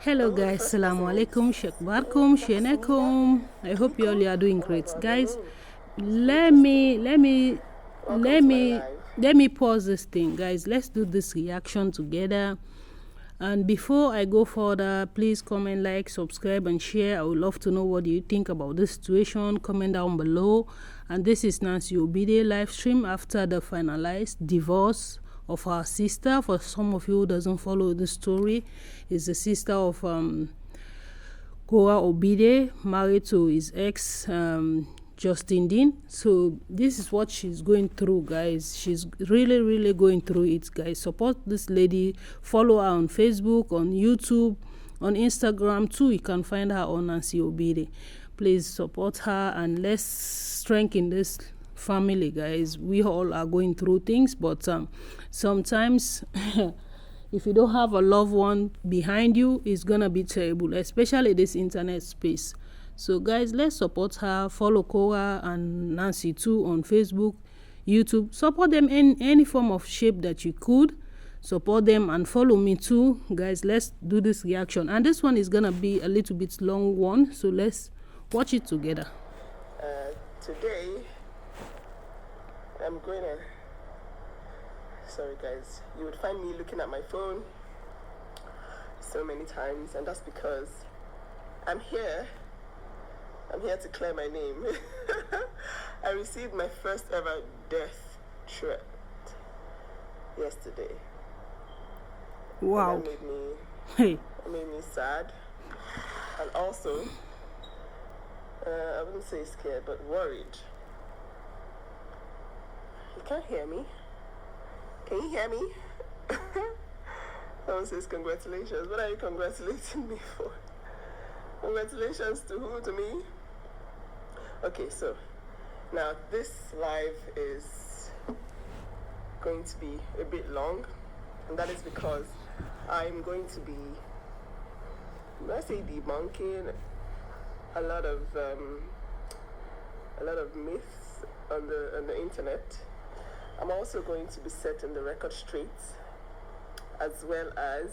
Hello guys, Assalamu alaikum, Shekbarkum, Shenekum. I hope you all are doing great. Guys, let me pause this thing. Guys, let's do this reaction together. And before I go further, please comment, like, subscribe, and share. I would love to know what you think about this situation. Comment down below. And this is Nancy Obide live stream after the finalized divorce of our sister. For some of you who doesn't follow the story, is the sister of Kora Obide, married to his ex Justin Dean. So this is what she's going through, guys. She's really going through it, guys. Support this lady. Follow her on Facebook, on YouTube, on Instagram too. You can find her on Nancy Obide. Please support her and let's strengthen this family, guys. We all are going through things, but sometimes if you don't have a loved one behind you, it's gonna be terrible, especially this internet space. So guys, let's support her. Follow Kora and Nancy too on Facebook, YouTube. Support them in any form of shape that you could. Support them and follow me too, guys. Let's do this reaction, and this one is gonna be a little bit long one, so let's watch it together. Today I'm going to, sorry guys, you would find me looking at my phone so many times, and that's because I'm here to clear my name. I received my first ever death threat yesterday. Wow. And that made me sad, and also I wouldn't say scared, but worried. You can't hear me. Can you hear me? Someone says congratulations. What are you congratulating me for? Congratulations to who? To me? Okay, so now this live is going to be a bit long, and that is because I'm going to be, let's say, debunking a lot of myths on the internet. I'm also going to be setting the record straight, as well as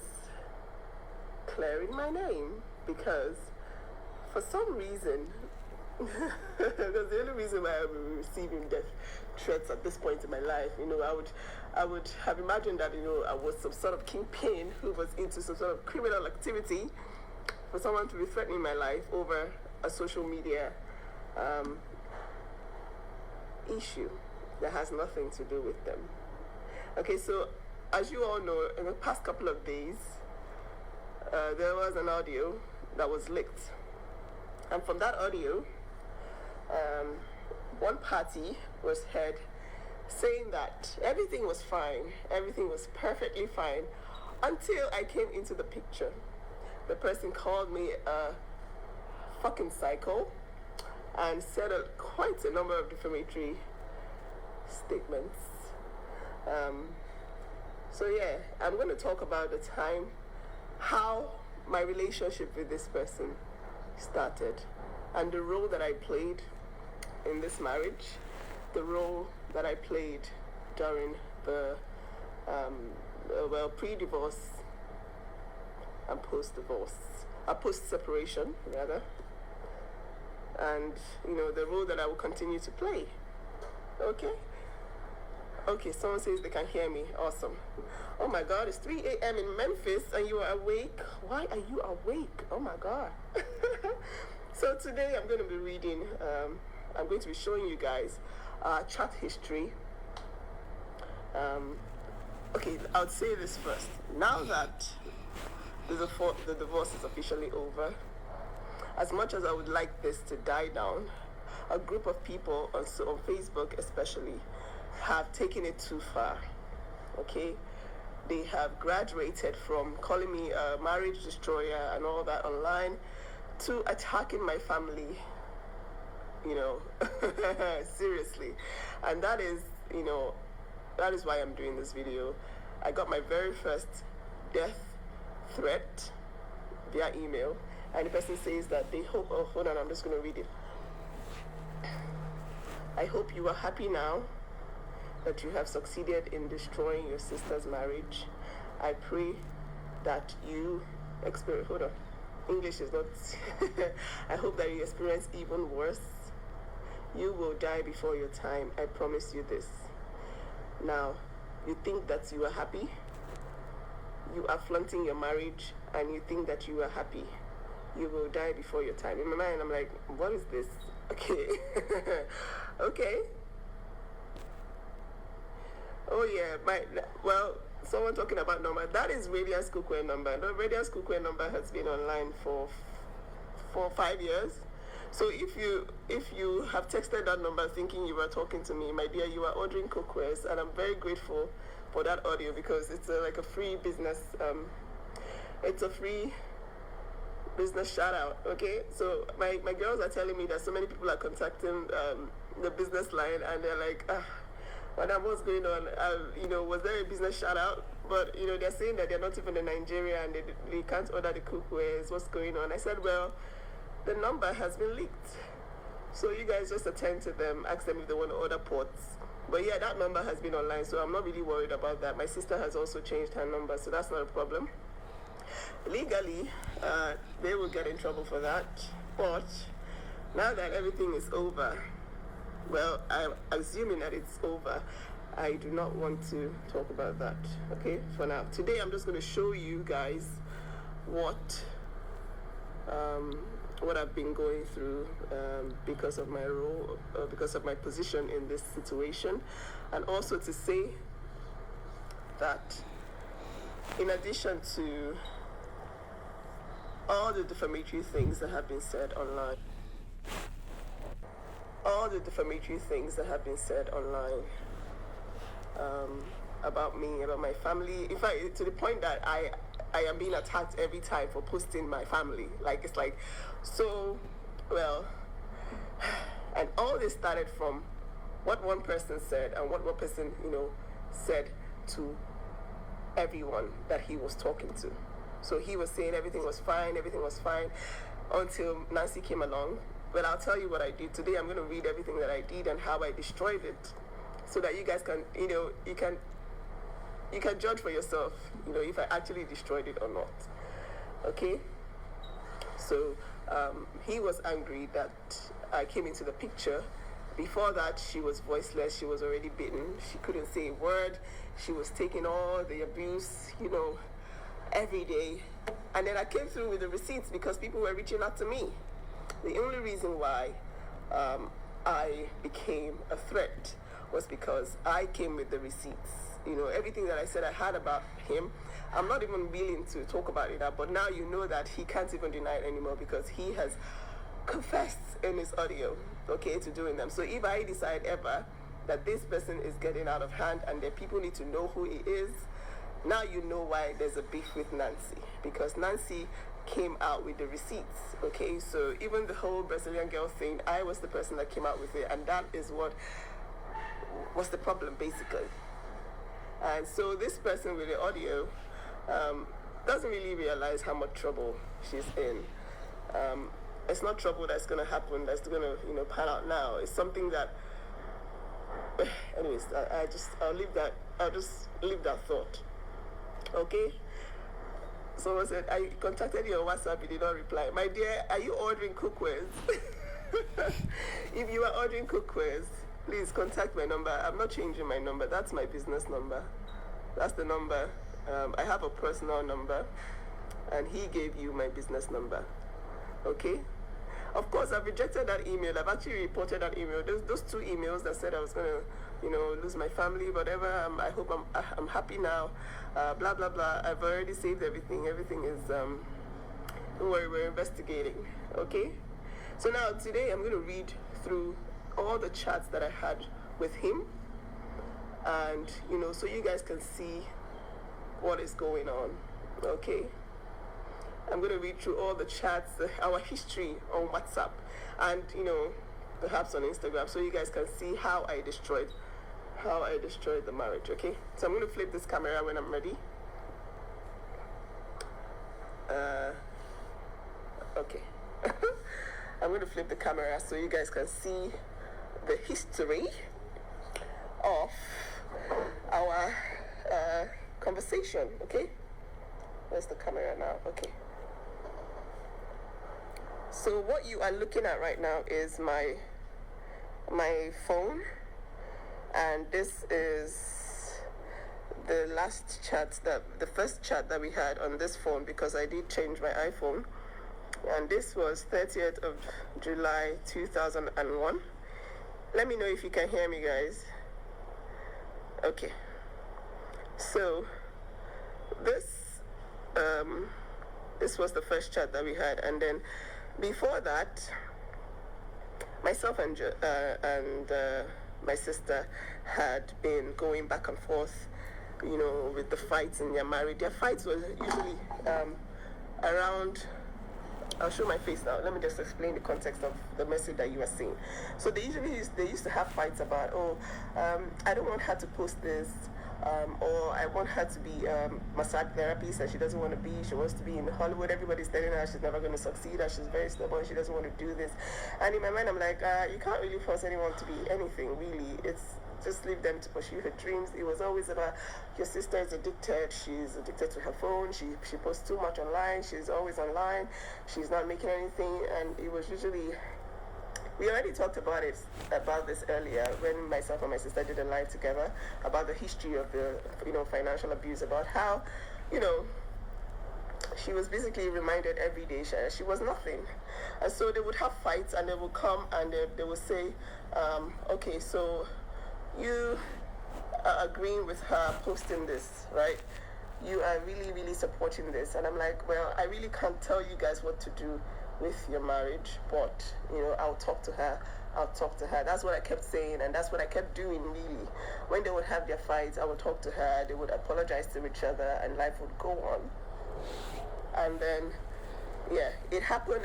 clearing my name, because for some reason, because the only reason why I'm receiving death threats at this point in my life, I would have imagined that, I was some sort of kingpin who was into some sort of criminal activity, for someone to be threatening my life over a social media issue that has nothing to do with them. Okay, so as you all know, in the past couple of days, there was an audio that was leaked, and from that audio, one party was heard saying that everything was fine, everything was perfectly fine, until I came into the picture. The person called me a fucking psycho and said quite a number of defamatory statements. So yeah, I'm going to talk about the time how my relationship with this person started, and the role that I played in this marriage, the role that I played during the pre-divorce and post-divorce, post-separation rather, and the role that I will continue to play. Okay, someone says they can hear me. Awesome. Oh my God, it's 3 a.m. in Memphis and you are awake. Why are you awake? Oh my God. So today I'm going to be reading, I'm going to be showing you guys chat history. Okay, I would say this first. Now that the divorce is officially over, as much as I would like this to die down, a group of people on Facebook especially have taken it too far. Okay, they have graduated from calling me a marriage destroyer and all that online to attacking my family, seriously. And that is why I'm doing this video. I got my very first death threat via email, and the person says that they hope, oh hold on, I'm just going to read it. I hope you are happy now that you have succeeded in destroying your sister's marriage. I pray that you experience. Hold on. English is not. I hope that you experience even worse. You will die before your time. I promise you this. Now, you think that you are happy. You are flaunting your marriage and you think that you are happy. You will die before your time. In my mind, I'm like, what is this? Okay. Okay. Oh yeah, someone talking about number. That is Radiance cookware number. The Radiance cookware number has been online for 5 years. So if you have texted that number thinking you were talking to me, my dear, you are ordering cookwares, and I'm very grateful for that audio because it's like a free business. It's a free business shout out. Okay, so my girls are telling me that so many people are contacting the business line, and they're like, madam, what's going on? Was there a business shout out? But they're saying that they're not even in Nigeria and they can't order the cookwares. What's going on? I said, well, the number has been leaked, so you guys just attend to them, ask them if they want to order pots. But yeah, that number has been online, so I'm not really worried about that. My sister has also changed her number, so that's not a problem. Legally, they will get in trouble for that. But now that everything is over, well, I'm assuming that it's over, I do not want to talk about that, okay, for now. Today, I'm just going to show you guys what I've been going through because of my role, because of my position in this situation, and also to say that in addition to all the defamatory things that have been said online, about me, about my family, in fact, to the point that I am being attacked every time for posting my family. Like, it's like, so, well, and all this started from what one person said and what one person, said to everyone that he was talking to. So he was saying everything was fine, until Nancy came along. But I'll tell you what I did. Today I'm going to read everything that I did and how I destroyed it, so that you guys can, you can judge for yourself, if I actually destroyed it or not. Okay? So he was angry that I came into the picture. Before that, she was voiceless. She was already bitten. She couldn't say a word. She was taking all the abuse, every day. And then I came through with the receipts because people were reaching out to me. The only reason why I became a threat was because I came with the receipts. Everything that I said I had about him, I'm not even willing to talk about it now, but now you know that he can't even deny it anymore because he has confessed in his audio, okay, to doing them. So if I decide ever that this person is getting out of hand and that people need to know who he is, now you know why there's a beef with Nancy, because Nancy came out with the receipts, okay? So even the whole Brazilian girl thing, I was the person that came out with it, and that is what was the problem, basically. And so this person with the audio doesn't really realize how much trouble she's in. It's not trouble that's going to happen, that's going to, pan out now. It's something that, anyways, I'll just leave that thought, okay? So I said, I contacted you on WhatsApp, you did not reply. My dear, are you ordering cookwares? If you are ordering cookwares, please contact my number. I'm not changing my number. That's my business number. That's the number. I have a personal number, and he gave you my business number. Okay? Of course, I've rejected that email. I've actually reported that email. Those 2 emails that said I was going to, lose my family, whatever. I hope I'm happy now. Blah, blah, blah. I've already saved everything. Everything is, don't worry, we're investigating. Okay? So now, today, I'm going to read through all the chats that I had with him, and so you guys can see what is going on. Okay, I'm going to read through all the chats, our history on WhatsApp, and perhaps on Instagram, so you guys can see how I destroyed the marriage. Okay, so I'm going to flip this camera when I'm ready. Okay. I'm going to flip the camera so you guys can see the history of our conversation, okay? Where's the camera now? Okay. So what you are looking at right now is my phone, and this is the first chat that we had on this phone, because I did change my iPhone, and this was 30th of July 2001. Let me know if you can hear me, guys. Okay. So this was the first chat that we had, and then before that, myself and my sister had been going back and forth, with the fights in their marriage. Their fights were usually around. I'll show my face now. Let me just explain the context of the message that you are seeing. So they used to have fights about, I don't want her to post this, or I want her to be massage therapist, and she doesn't want to be. She wants to be in Hollywood. Everybody's telling her she's never going to succeed, and she's very stubborn. She doesn't want to do this. And in my mind, I'm like, you can't really force anyone to be anything, really. It's just leave them to pursue her dreams. It was always about, your sister is addicted. She's addicted to her phone. She posts too much online. She's always online. She's not making anything. And it was usually, we already talked about this earlier when myself and my sister did a live together about the history of the financial abuse, about how she was basically reminded every day she was nothing. And so they would have fights, and they would come and they would say, okay, so you are agreeing with her posting this, right? You are really, really supporting this. And I'm like, well, I really can't tell you guys what to do with your marriage, but I'll talk to her. That's what I kept saying, and that's what I kept doing, really. When they would have their fights, I would talk to her. They would apologize to each other, and life would go on. And then it happened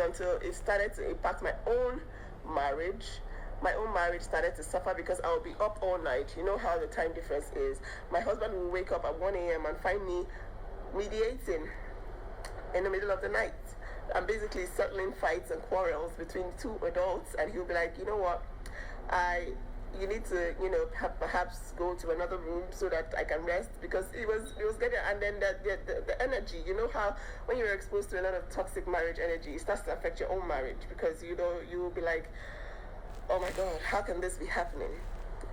until it started to impact my own marriage. My own marriage started to suffer because I would be up all night. You know how the time difference is. My husband will wake up at 1 a.m. and find me mediating in the middle of the night. I'm basically settling fights and quarrels between two adults, and he'll be like, you know what, you need to, perhaps go to another room so that I can rest, because it was getting, and then the energy, how when you're exposed to a lot of toxic marriage energy, it starts to affect your own marriage, because you will be like, oh my God, how can this be happening?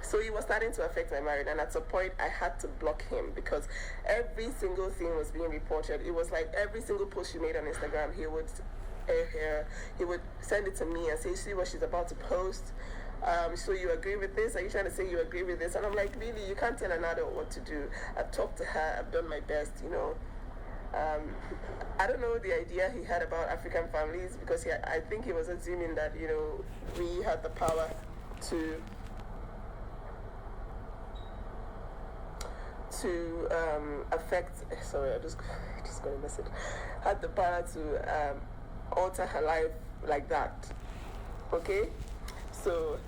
So it was starting to affect my marriage, and at some point I had to block him, because every single thing was being reported. It was like every single post she made on Instagram, he would send it to me and say, see what she's about to post. So you agree with this? Are you trying to say you agree with this? And I'm like, really, you can't tell an adult what to do. I've talked to her, I've done my best, I don't know the idea he had about African families, because I think he was assuming that, we had the power to affect, sorry, I just got a message, had the power to alter her life like that. Okay? So,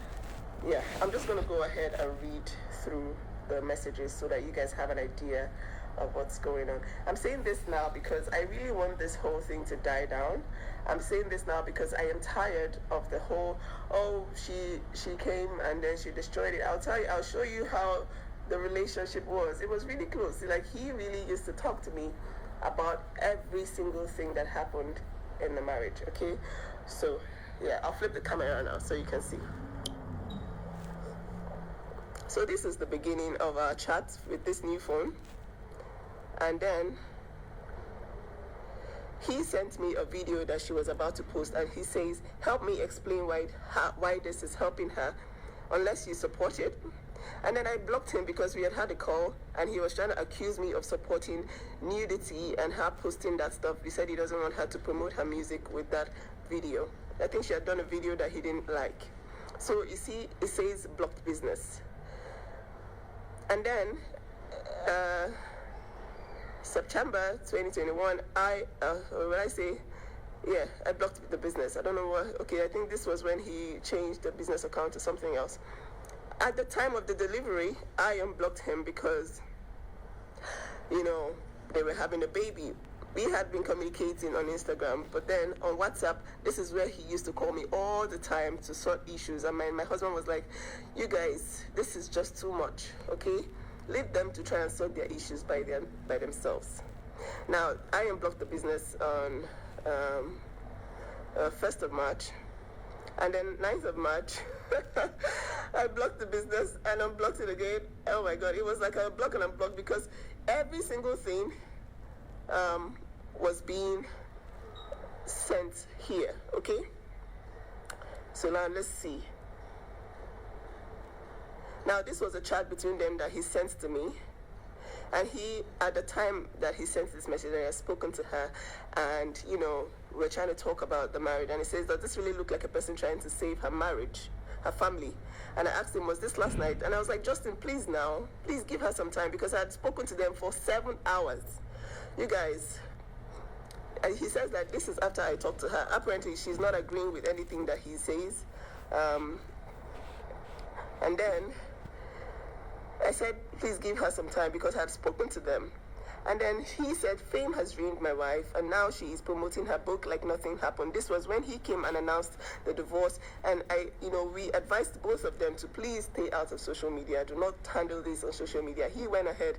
I'm just going to go ahead and read through the messages so that you guys have an idea of what's going on. I'm saying this now because I really want this whole thing to die down. I'm saying this now because I am tired of the whole, she came and then she destroyed it. I'll show you how the relationship was. It was really close. Like, he really used to talk to me about every single thing that happened in the marriage. Okay, so I'll flip the camera now so you can see. So this is the beginning of our chat with this new phone, and then he sent me a video that she was about to post, and he says, help me explain why this is helping her, unless you support it. And then I blocked him because we had a call, and he was trying to accuse me of supporting nudity and her posting that stuff. He said he doesn't want her to promote her music with that video. I think she had done a video that he didn't like. So you see, it says blocked business. And then September 2021, I blocked the business. I don't know what. Okay, I think this was when he changed the business account to something else. At the time of the delivery, I unblocked him because, they were having a baby. We had been communicating on Instagram, but then on WhatsApp, this is where he used to call me all the time to sort issues. And my husband was like, you guys, this is just too much, okay? Leave them to try and sort their issues by themselves. Now, I unblocked the business on 1st of March. And then 9th of March, I blocked the business and unblocked it again. Oh my God, it was like a block and unblock because every single thing was being sent here, okay? So now let's see. Now this was a chat between them that he sent to me. And he, at the time that he sent this message, I had spoken to her, and, you know, we're trying to talk about the marriage. And he says, does this really look like a person trying to save her marriage, her family? And I asked him, was this last night? And I was like, Justin, please now, please give her some time, because I had spoken to them for 7 hours. You guys, and he says that this is after I talked to her. Apparently, she's not agreeing with anything that he says. And then I said, please give her some time because I had spoken to them. And then he said, fame has ruined my wife, and now she is promoting her book like nothing happened. This was when he came and announced the divorce, and we advised both of them to please stay out of social media. Do not handle this on social media. He went ahead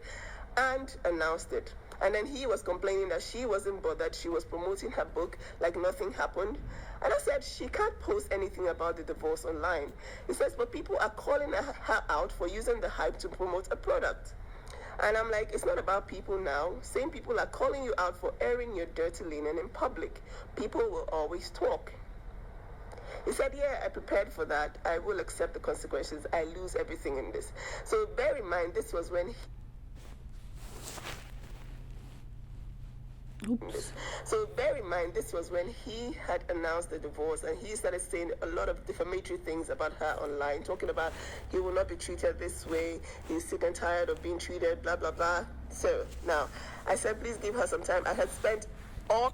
and announced it. And then he was complaining that she wasn't bothered. She was promoting her book like nothing happened. And I said, she can't post anything about the divorce online. He says, but people are calling her out for using the hype to promote a product. And I'm like, it's not about people now. Same people are calling you out for airing your dirty linen in public. People will always talk. He said, yeah, I prepared for that. I will accept the consequences. I lose everything in this. So bear in mind, this was when So bear in mind, this was when he had announced the divorce, and he started saying a lot of defamatory things about her online, talking about he will not be treated this way, he's sick and tired of being treated, blah, blah, blah. So now, I said, please give her some time. I had spent all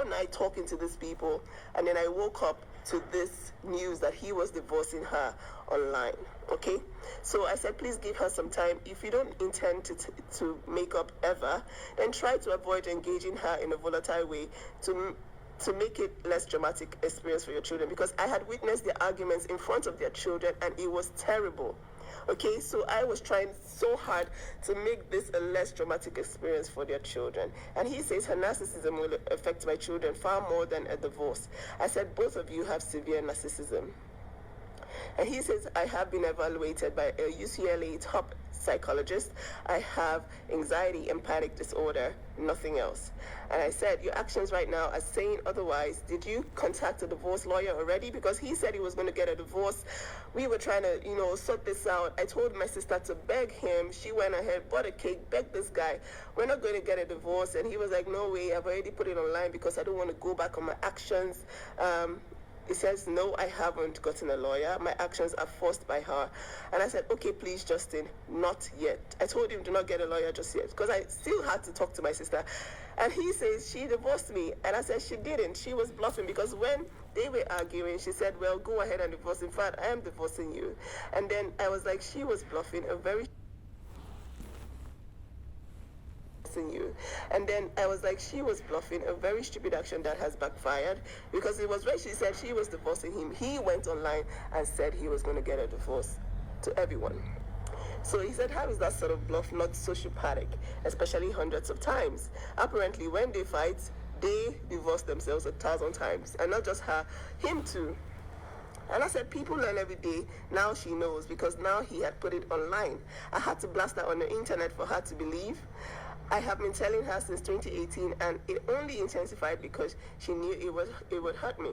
night talking to these people, and then I woke up to this news that he was divorcing her online. Okay, so I said, please give her some time. If you don't intend to make up ever, then try to avoid engaging her in a volatile way to make it less dramatic experience for your children, because I had witnessed the arguments in front of their children and it was terrible. Okay, so I was trying so hard to make this a less dramatic experience for their children. And he says her narcissism will affect my children far more than a divorce. I said, both of you have severe narcissism. And he says, I have been evaluated by a UCLA top psychologist. I have anxiety and panic disorder, nothing else. And I said, your actions right now are saying otherwise. Did you contact a divorce lawyer already? Because he said he was going to get a divorce. We were trying to, sort this out. I told my sister to beg him. She went ahead, bought a cake, begged this guy. We're not going to get a divorce. And he was like, no way, I've already put it online because I don't want to go back on my actions. He says, no, I haven't gotten a lawyer. My actions are forced by her. And I said, okay, please, Justin, not yet. I told him, do not get a lawyer just yet, because I still had to talk to my sister. And he says, she divorced me. And I said, she didn't. She was bluffing, because when they were arguing, she said, well, go ahead and divorce. In fact, I am divorcing you. And then I was like, she was bluffing, you. And then I was like, she was bluffing, a very stupid action that has backfired, because it was when she said she was divorcing him, he went online and said he was going to get a divorce to everyone. So he said, how is that sort of bluff not sociopathic, especially hundreds of times? Apparently, when they fight, they divorce themselves 1,000 times, and not just her, him too. And I said, people learn every day. Now she knows, because now he had put it online. I had to blast her on the internet for her to believe. I have been telling her since 2018, and it only intensified because she knew it would hurt me.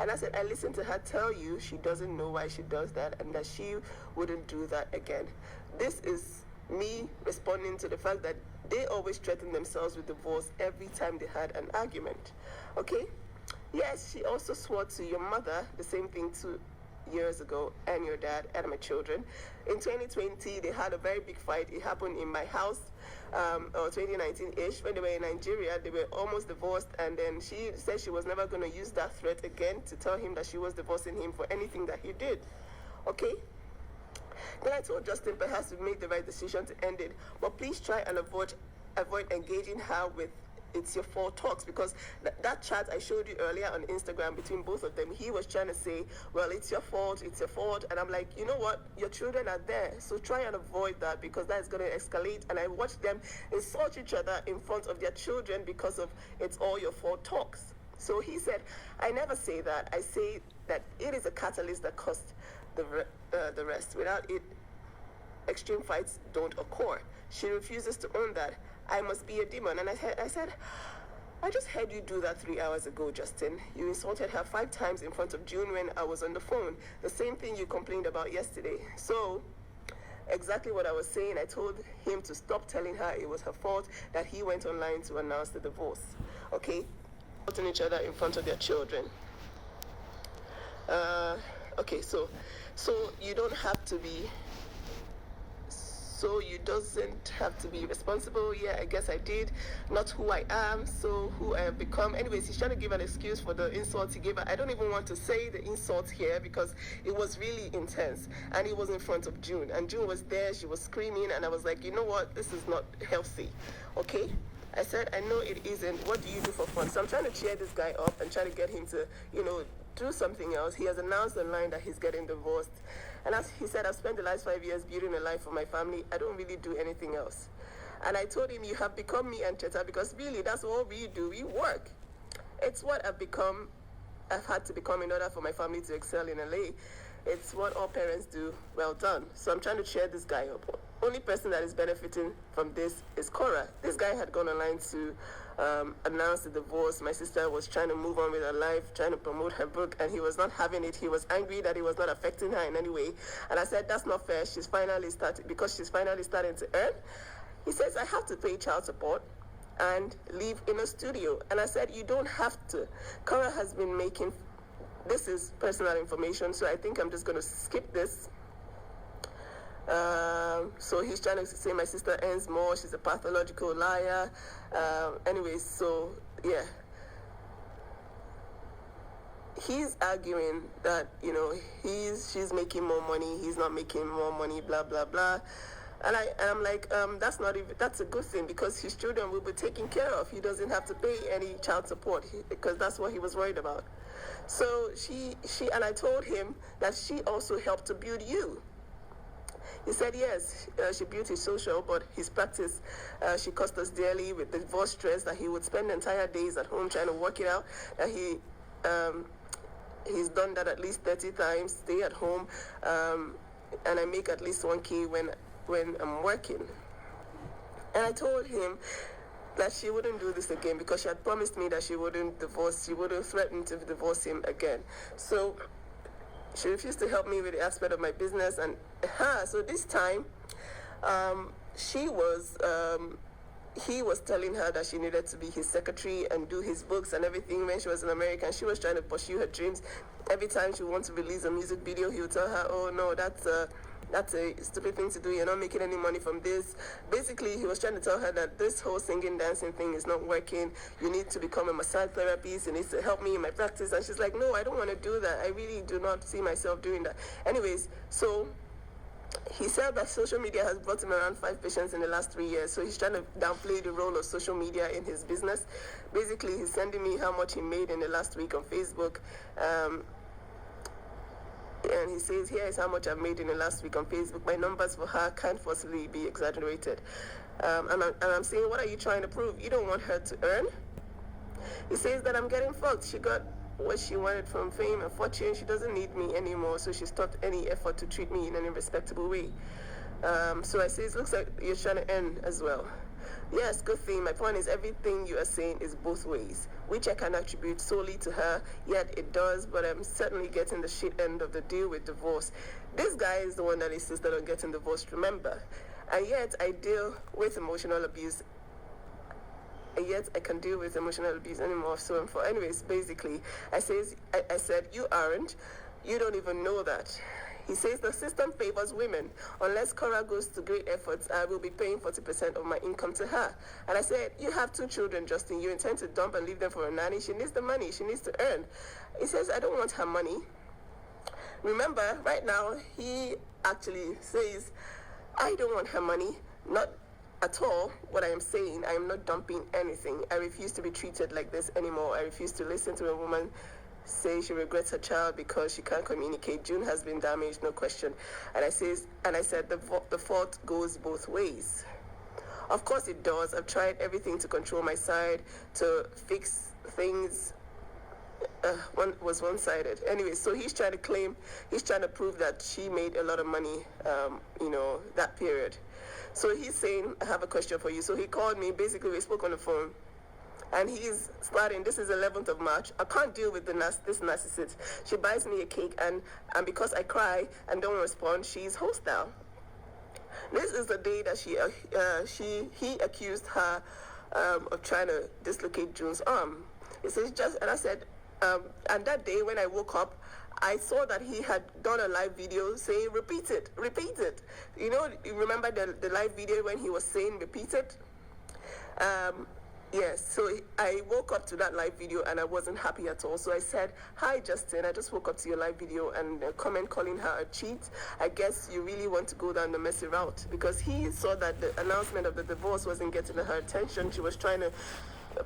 And I said, I listened to her tell you she doesn't know why she does that, and that she wouldn't do that again. This is me responding to the fact that they always threaten themselves with divorce every time they had an argument. Okay? Yes, she also swore to your mother the same thing 2 years ago, and your dad, and my children. In 2020, they had a very big fight. It happened in my house, or 2019-ish, when they were in Nigeria. They were almost divorced, and then she said she was never going to use that threat again to tell him that she was divorcing him for anything that he did. Okay? Then I told Justin, perhaps we made the right decision to end it, but please try and avoid engaging her with it's your fault talks, because that chat I showed you earlier on Instagram between both of them, he was trying to say, well, it's your fault, and I'm like, you know what, your children are there, so try and avoid that, because that is going to escalate. And I watched them insult each other in front of their children because of it's all your fault talks. So he said, I never say that. I say that it is a catalyst that caused the rest. Without it, extreme fights don't occur. She refuses to own that. I must be a demon. And I said, I just heard you do that 3 hours ago, Justin. You insulted her 5 times in front of June when I was on the phone. The same thing you complained about yesterday. So, exactly what I was saying. I told him to stop telling her it was her fault that he went online to announce the divorce. Okay? Insulting each other in front of their children. Okay, so you don't have to be... So you doesn't have to be responsible. Yeah, I guess I did. Not who I am, so who I have become. Anyways, he's trying to give an excuse for the insults he gave her. I don't even want to say the insults here because it was really intense. And it was in front of June. And June was there. She was screaming. And I was like, you know what? This is not healthy. Okay? I said, I know it isn't. What do you do for fun? So I'm trying to cheer this guy up and trying to get him to, do something else. He has announced online that he's getting divorced. And as he said, I've spent the last 5 years building a life for my family. I don't really do anything else. And I told him, you have become me and Cheta, because really that's what we do. We work. It's what I've had to become in order for my family to excel in LA. It's what all parents do. Well done. So I'm trying to cheer this guy up. Only person that is benefiting from this is Cora. This guy had gone online to announce the divorce. My sister was trying to move on with her life, trying to promote her book, and he was not having it. He was angry that it was not affecting her in any way. And I said, that's not fair. She's finally starting to earn. He says, I have to pay child support and live in a studio. And I said, you don't have to. Cora has been making... This is personal information, so I think I'm just going to skip this. So he's trying to say my sister earns more. She's a pathological liar. Anyways, so yeah. He's arguing that, she's making more money. He's not making more money, blah, blah, blah. And I'm like, that's a good thing, because his children will be taken care of. He doesn't have to pay any child support because that's what he was worried about. So and I told him that she also helped to build you. He said, yes, she built his social, but his practice, she cost us dearly with the divorce stress, that he would spend entire days at home trying to work it out, that he's done that at least 30 times, stay at home, and I make at least 1K when I'm working. And I told him that she wouldn't do this again, because she had promised me that she wouldn't threaten to divorce him again. So she refused to help me with the aspect of my business, and so this time, he was telling her that she needed to be his secretary and do his books and everything. When she was in America, and she was trying to pursue her dreams. Every time she wanted to release a music video, he would tell her, oh no, that's a stupid thing to do. You're not making any money from this. Basically, he was trying to tell her that this whole singing, dancing thing is not working. You need to become a massage therapist. You need to help me in my practice. And she's like, no, I don't want to do that. I really do not see myself doing that. Anyways, so he said that social media has brought him around 5 patients in the last 3 years. So he's trying to downplay the role of social media in his business. Basically, he's sending me how much he made in the last week on Facebook. And he says, here is how much I've made in the last week on Facebook. My numbers for her can't possibly be exaggerated. And I'm saying, what are you trying to prove? You don't want her to earn? He says that I'm getting fucked. She got what she wanted from fame and fortune. She doesn't need me anymore, so she stopped any effort to treat me in any respectable way. So I say, it looks like you're trying to earn as well. Yes, good thing. My point is, everything you are saying is both ways, which I can attribute solely to her, yet it does, but I'm certainly getting the shit end of the deal with divorce. This guy is the one that insisted on getting divorced, remember? And yet I deal with emotional abuse. And yet I can deal with emotional abuse anymore. So anyways, basically, I said, you aren't. You don't even know that. He says the system favors women. Unless Cora goes to great efforts, I will be paying 40% of my income to her. And I said, you have 2 children, Justin. You intend to dump and leave them for a nanny. She needs the money. She needs to earn. He says, I don't want her money. Remember, right now, he actually says, I don't want her money. at all what I am saying. I am not dumping anything. I refuse to be treated like this anymore. I refuse to listen to a woman say she regrets her child because she can't communicate. June has been damaged, no question. And I said the fault goes both ways. Of course it does. I've tried everything to control my side, to fix things. One-sided. Anyway, so he's trying to prove that she made a lot of money, that period. So he's saying, I have a question for you. So he called me, basically we spoke on the phone, and he's starting, this is 11th of March. I can't deal with this narcissist. She buys me a cake, and because I cry and don't respond, she's hostile. This is the day that he accused her of trying to dislocate June's arm. It says and I said, and that day when I woke up, I saw that he had done a live video saying, repeat it. You remember the live video when he was saying, repeat it? Yes, so I woke up to that live video and I wasn't happy at all. So I said, hi Justin, I just woke up to your live video and a comment calling her a cheat. I guess you really want to go down the messy route, because he saw that the announcement of the divorce wasn't getting her attention. She was trying to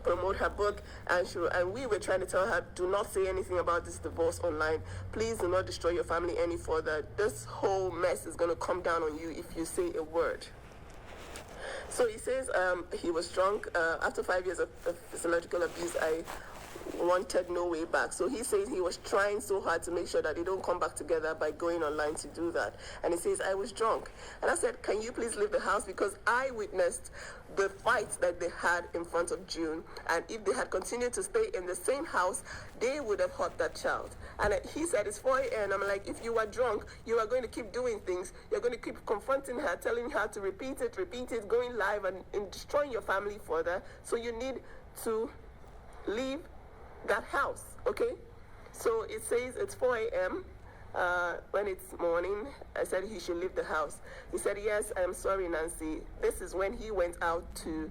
promote her book, and we were trying to tell her, do not say anything about this divorce online. Please do not destroy your family any further. This whole mess is going to come down on you if you say a word. So he says he was drunk. After 5 years of physiological abuse, I wanted no way back. So he says he was trying so hard to make sure that they don't come back together by going online to do that. And he says, I was drunk. And I said, can you please leave the house? Because I witnessed the fight that they had in front of June. And if they had continued to stay in the same house, they would have hurt that child. And he said, it's 4 a.m. I'm like, if you were drunk, you are going to keep doing things. You're going to keep confronting her, telling her to repeat it, going live and destroying your family further. So you need to leave that house, okay? So it says it's 4 a.m. When it's morning. I said he should leave the house. He said, yes, I'm sorry, Nancy. This is when he went out to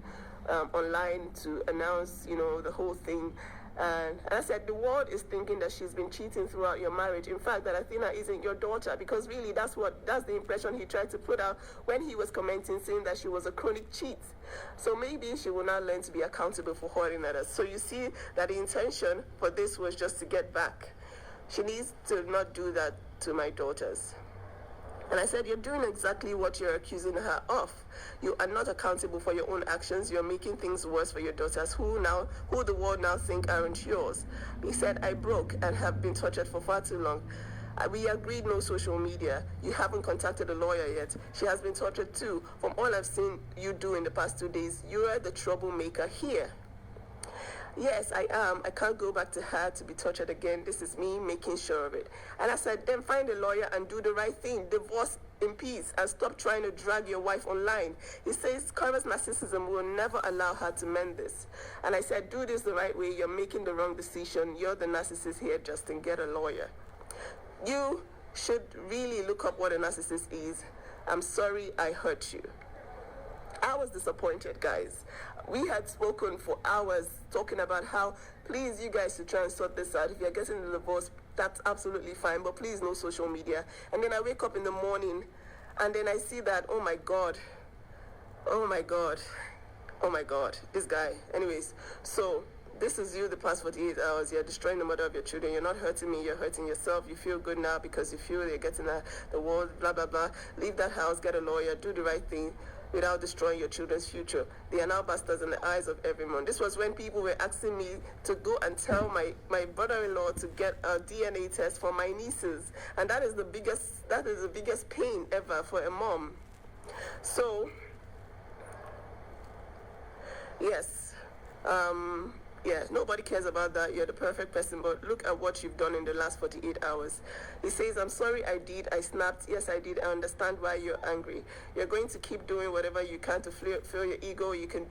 online to announce, the whole thing. And I said, the world is thinking that she's been cheating throughout your marriage. In fact, that Athena isn't your daughter, because really that's the impression he tried to put out when he was commenting, saying that she was a chronic cheat. So maybe she will not learn to be accountable for hurting others. So you see that the intention for this was just to get back. She needs to not do that to my daughters. And I said, you're doing exactly what you're accusing her of. You are not accountable for your own actions. You're making things worse for your daughters, who the world now think aren't yours. He said, I broke and have been tortured for far too long. We agreed no social media. You haven't contacted a lawyer yet. She has been tortured too. From all I've seen you do in the past 2 days, you are the troublemaker here. Yes, I am. I can't go back to her to be tortured again. This is me making sure of it. And I said, then find a lawyer and do the right thing. Divorce in peace and stop trying to drag your wife online. He says Kara's narcissism will never allow her to mend this. And I said, do this the right way. You're making the wrong decision. You're the narcissist here, Justin. Get a lawyer. You should really look up what a narcissist is. I'm sorry I hurt you. I was disappointed, guys. We had spoken for hours talking about how, please, you guys should try and sort this out. If you're getting a divorce, that's absolutely fine, but please, no social media. And then I wake up in the morning, and then I see that, oh my God, this guy. Anyways, so this is you the past 48 hours. You're destroying the mother of your children. You're not hurting me. You're hurting yourself. You feel good now because you feel you're getting the world, blah, blah, blah. Leave that house, get a lawyer, do the right thing without destroying your children's future. They are now bastards in the eyes of everyone. This was when people were asking me to go and tell my brother-in-law to get a DNA test for my nieces. And that is the biggest pain ever for a mom. So, yes. Yeah, nobody cares about that. You're the perfect person, but look at what you've done in the last 48 hours. He says, I'm sorry I did. I snapped. Yes, I did. I understand why you're angry. You're going to keep doing whatever you can to fill your ego. You could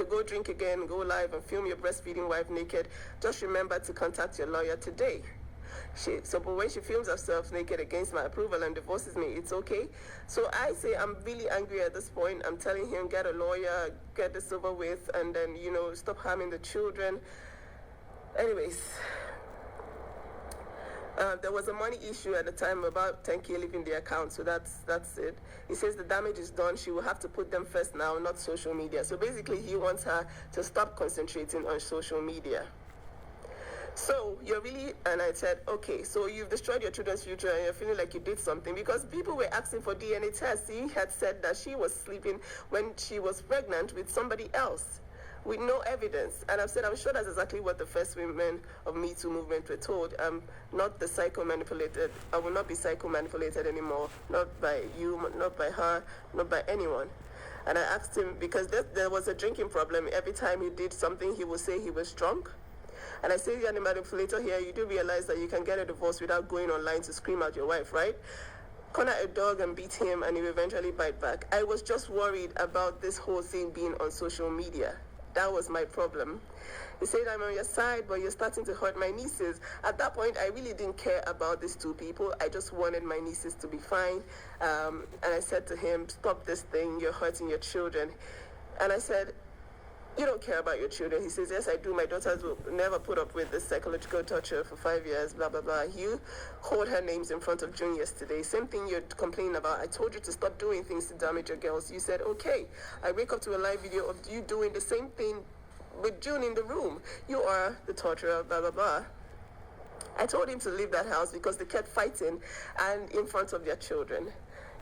go drink again, go live and film your breastfeeding wife naked. Just remember to contact your lawyer today. But when she films herself naked against my approval and divorces me, it's okay. So I say I'm really angry at this point. I'm telling him, get a lawyer, get this over with, and then, stop harming the children. Anyways, There was a money issue at the time, about 10K leaving the account, so that's it. He says the damage is done. She will have to put them first now, not social media. So basically, he wants her to stop concentrating on social media. So you're really, and I said, okay, so you've destroyed your children's future and you're feeling like you did something, because people were asking for DNA tests. He had said that she was sleeping when she was pregnant with somebody else with no evidence. And I've said, I'm sure that's exactly what the first women of Me Too movement were told. I'm not the psycho-manipulated. I will not be psycho-manipulated anymore. Not by you, not by her, not by anyone. And I asked him, because there was a drinking problem. Every time he did something, he would say he was drunk. And I say, you're the manipulator here. You do realize that you can get a divorce without going online to scream at your wife, right? Corner a dog and beat him, and he will eventually bite back. I was just worried about this whole thing being on social media. That was my problem. He said, I'm on your side, but you're starting to hurt my nieces. At that point, I really didn't care about these two people. I just wanted my nieces to be fine. And I said to him, stop this thing. You're hurting your children. And I said, you don't care about your children. He says, yes, I do. My daughters will never put up with this psychological torture for 5 years, blah, blah, blah. You called her names in front of June yesterday. Same thing you're complaining about. I told you to stop doing things to damage your girls. You said, okay. I wake up to a live video of you doing the same thing with June in the room. You are the torturer, blah, blah, blah. I told him to leave that house because they kept fighting and in front of their children.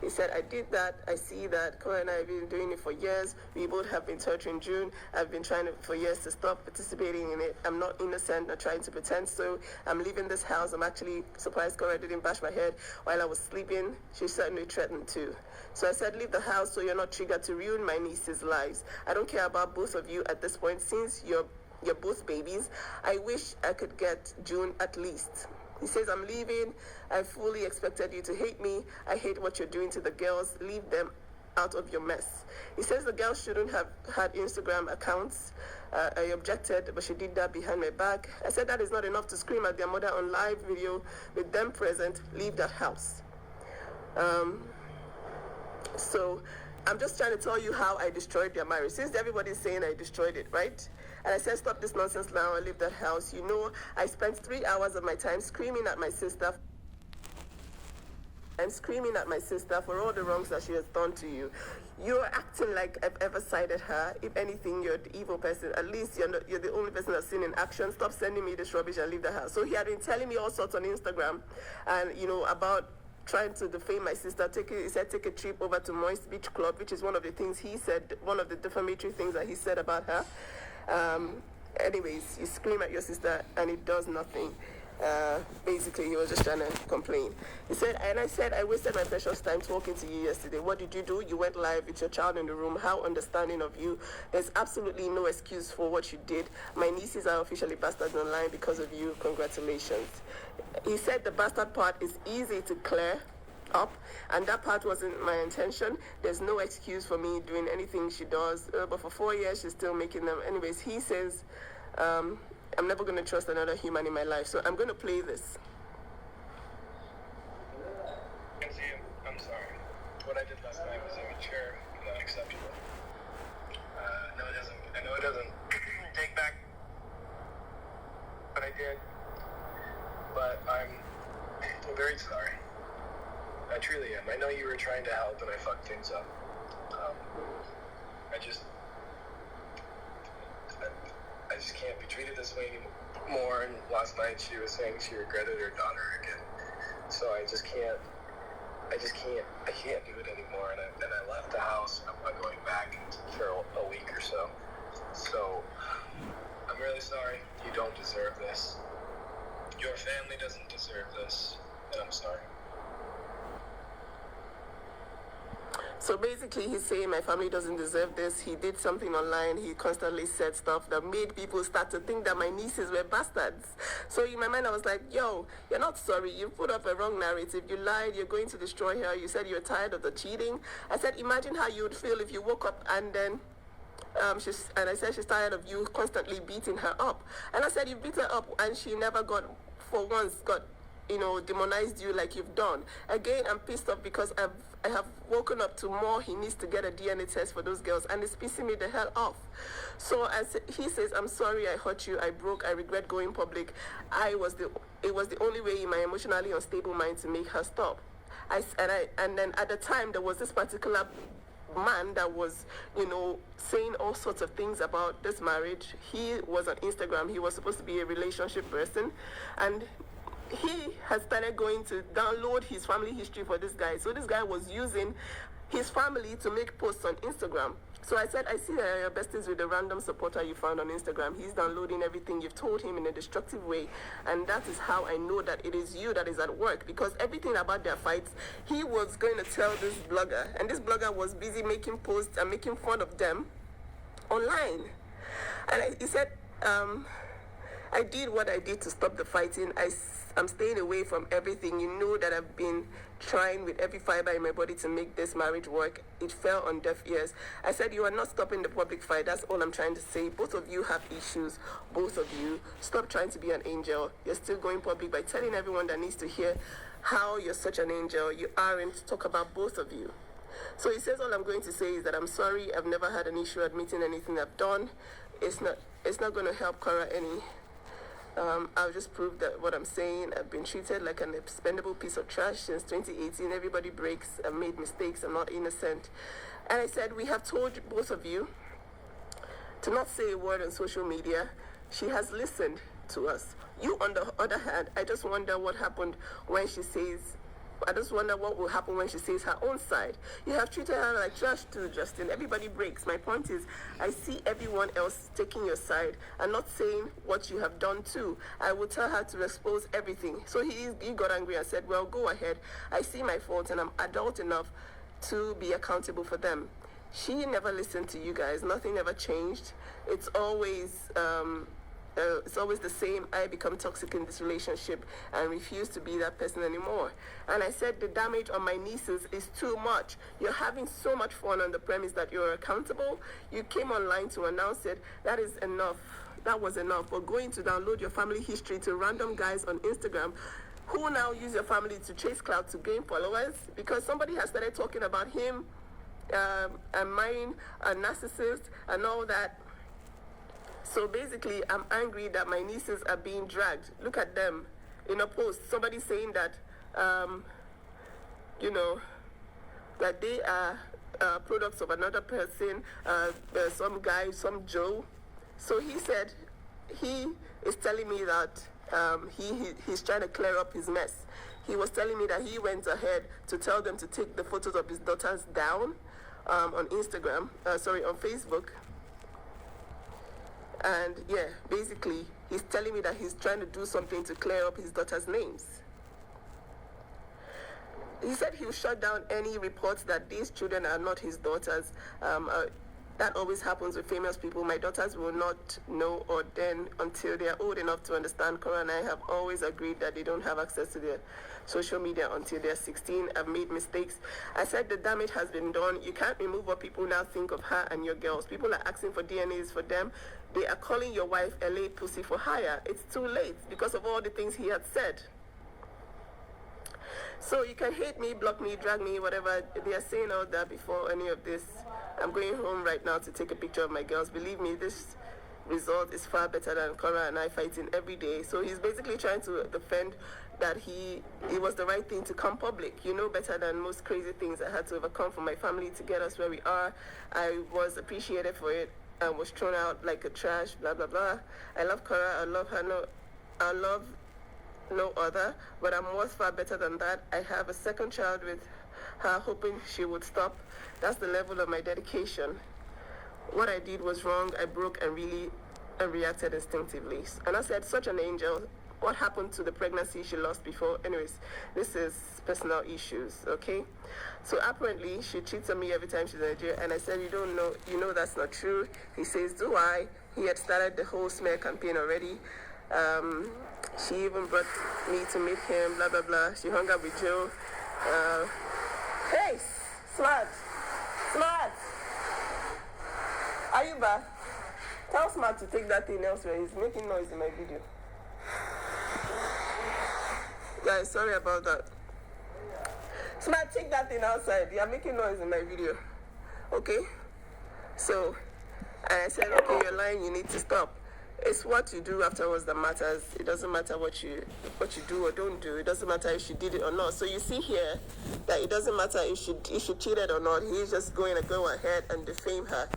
He said, I did that. I see that. Corey and I have been doing it for years. We both have been torturing June. I've been trying for years to stop participating in it. I'm not innocent, not trying to pretend so. I'm leaving this house. I'm actually surprised Corey didn't bash my head while I was sleeping. She certainly threatened to. So I said, leave the house so you're not triggered to ruin my niece's lives. I don't care about both of you at this point. Since you're both babies, I wish I could get June at least. He says, I'm leaving. I fully expected you to hate me. I hate what you're doing to the girls. Leave them out of your mess. He says the girls shouldn't have had Instagram accounts. I objected, but she did that behind my back. I said that is not enough to scream at their mother on live video with them present. Leave that house. So I'm just trying to tell you how I destroyed their marriage. Since everybody's saying I destroyed it, right? And I said, stop this nonsense now and leave that house. You know, I spent 3 hours of my time screaming at my sister. And screaming at my sister for all the wrongs that she has done to you. You're acting like I've ever sided her. If anything, you're the evil person. At least you're the only person I've seen in action. Stop sending me this rubbish and leave the house. So he had been telling me all sorts on Instagram and, you know, about trying to defame my sister. He said take a trip over to Moist Beach Club, which is one of the things he said, one of the defamatory things that he said about her. Anyways, you scream at your sister and it does nothing. Basically, he was just trying to complain. He said, and I said, I wasted my precious time talking to you yesterday. What did you do? You went live with your child in the room. How understanding of you. There's absolutely no excuse for what you did. My nieces are officially bastards online because of you. Congratulations. He said the bastard part is easy to clear up, and that part wasn't my intention. There's no excuse for me doing anything she does, but for 4 years she's still making them. Anyways, he says, I'm never going to trust another human in my life, so I'm going to play this. I'm sorry. What I did last night was immature and unacceptable. I know it doesn't take back what I did, but I'm very sorry. I truly am. I know you were trying to help and I fucked things up. I just can't be treated this way anymore. And last night she was saying she regretted her daughter again. So I can't do it anymore. And I left the house. I'm not going back for a week or so. So I'm really sorry. You don't deserve this. Your family doesn't deserve this. And I'm sorry. So basically, he's saying my family doesn't deserve this. He did something online. He constantly said stuff that made people start to think that my nieces were bastards. So in my mind, I was like, yo, you're not sorry. You put up a wrong narrative. You lied. You're going to destroy her. You said you're tired of the cheating. I said, imagine how you would feel if you woke up and then and I said she's tired of you constantly beating her up. And I said, you beat her up and she never got demonized you like you've done. Again, I'm pissed off because I have woken up to more. He needs to get a DNA test for those girls, and it's pissing me the hell off. So he says, I'm sorry I hurt you, I broke, I regret going public. It was the only way in my emotionally unstable mind to make her stop. And then at the time, there was this particular man that was, saying all sorts of things about this marriage. He was on Instagram. He was supposed to be a relationship person, and he has started going to download his family history for this guy. So this guy was using his family to make posts on Instagram. So I said, I see that your besties with the random supporter you found on Instagram. He's downloading everything you've told him in a destructive way. And that is how I know that it is you that is at work. Because everything about their fights, he was going to tell this blogger. And this blogger was busy making posts and making fun of them online. And he said, I did what I did to stop the fighting. I'm staying away from everything. You know that I've been trying with every fiber in my body to make this marriage work. It fell on deaf ears. I said, you are not stopping the public fight. That's all I'm trying to say. Both of you have issues. Both of you. Stop trying to be an angel. You're still going public by telling everyone that needs to hear how you're such an angel. You aren't. Talk about both of you. So he says, all I'm going to say is that I'm sorry. I've never had an issue admitting anything I've done. It's not going to help Cora any. I'll just prove that what I'm saying. I've been treated like an expendable piece of trash since 2018. Everybody breaks. I've made mistakes. I'm not innocent. And I said, we have told both of you to not say a word on social media. She has listened to us. You, on the other hand, I just wonder what happened when she says, I just wonder what will happen when she says her own side. You have treated her like trash too, Justin. Everybody breaks. My point is, I see everyone else taking your side and not saying what you have done too. I will tell her to expose everything. So he got angry and said, well, go ahead. I see my faults and I'm adult enough to be accountable for them. She never listened to you guys. Nothing ever changed. It's always the same. I become toxic in this relationship and refuse to be that person anymore. And I said the damage on my nieces is too much. You're having so much fun on the premise that you're accountable. You came online to announce it. That is enough. That was enough. But going to download your family history to random guys on Instagram who now use your family to chase clout to gain followers because somebody has started talking about him and marrying a narcissist and all that. So basically, I'm angry that my nieces are being dragged. Look at them. In a post, somebody saying that, that they are products of another person, some guy, some Joe. So he said he is telling me that he's trying to clear up his mess. He was telling me that he went ahead to tell them to take the photos of his daughters down on Facebook. And yeah, basically, he's telling me that he's trying to do something to clear up his daughter's names. He said he'll shut down any reports that these children are not his daughters. That always happens with famous people. My daughters will not know or then until they are old enough to understand. Cora and I have always agreed that they don't have access to their social media until they're 16. I've made mistakes. I said the damage has been done. You can't remove what people now think of her and your girls. People are asking for DNAs for them. They are calling your wife a late pussy for hire. It's too late because of all the things he had said. So you can hate me, block me, drag me, whatever. They are saying all that before any of this. I'm going home right now to take a picture of my girls. Believe me, this result is far better than Cora and I fighting every day. So he's basically trying to defend that it was the right thing to come public. You know better than most crazy things I had to overcome for my family to get us where we are. I was appreciated for it and was thrown out like a trash, blah, blah, blah. I love Cora. I love her. I love no other, but I'm worth far better than that. I have a second child with her, hoping she would stop. That's the level of my dedication. What I did was wrong. I broke and reacted instinctively. And I said, such an angel. What happened to the pregnancy she lost before? Anyways, this is personal issues, okay? So apparently, she cheats on me every time she's in Nigeria. And I said, you know that's not true. He says, do I? He had started the whole smear campaign already. She even brought me to meet him, blah, blah, blah. She hung out with Joe. Hey, Smart. Are you back? Tell Smart to take that thing elsewhere. He's making noise in my video. Guys, sorry about that. Smart, take that thing outside. You are making noise in my video. Okay? So, and I said, okay, you're lying, you need to stop. It's what you do afterwards that matters. It doesn't matter what you do or don't do. It doesn't matter if she did it or not. So you see here that it doesn't matter if she cheated or not. He's just going to go ahead and defame her.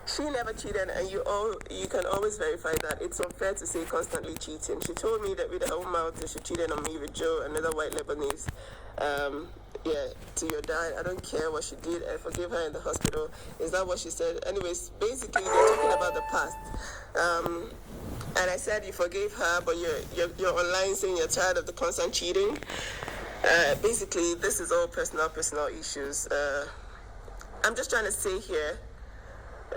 She never cheated, and you can always verify that. It's unfair to say constantly cheating. She told me that with her own mouth that she cheated on me with Joe, another white Lebanese. To your dad, I don't care what she did. I forgive her in the hospital. Is that what she said? Anyways, basically they're talking about the past. And I said you forgave her, but you're online saying you're tired of the constant cheating. Basically, this is all personal issues. I'm just trying to say here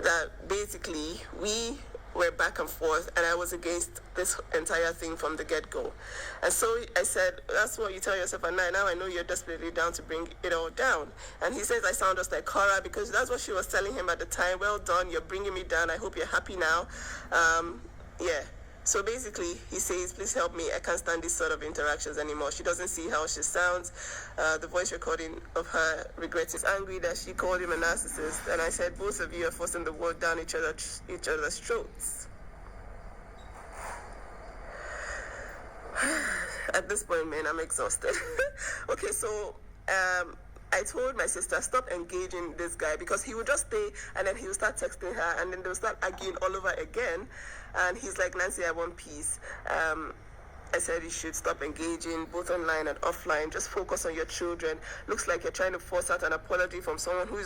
that basically we were back and forth, and I was against this entire thing from the get-go. And so I said, that's what you tell yourself at night. Now I know you're desperately down to bring it all down. And he says I sound just like Cora, because that's what she was telling him at the time. Well done, you're bringing me down. I hope you're happy now. So basically, he says, please help me. I can't stand these sort of interactions anymore. She doesn't see how she sounds. The voice recording of her regrets is angry that she called him a narcissist. And I said, both of you are forcing the world down each other's throats. At this point, man, I'm exhausted. Okay, so I told my sister, stop engaging this guy, because he would just stay and then he would start texting her and then they would start arguing all over again. And he's like, Nancy, I want peace. I said you should stop engaging both online and offline. Just focus on your children. Looks like you're trying to force out an apology from someone who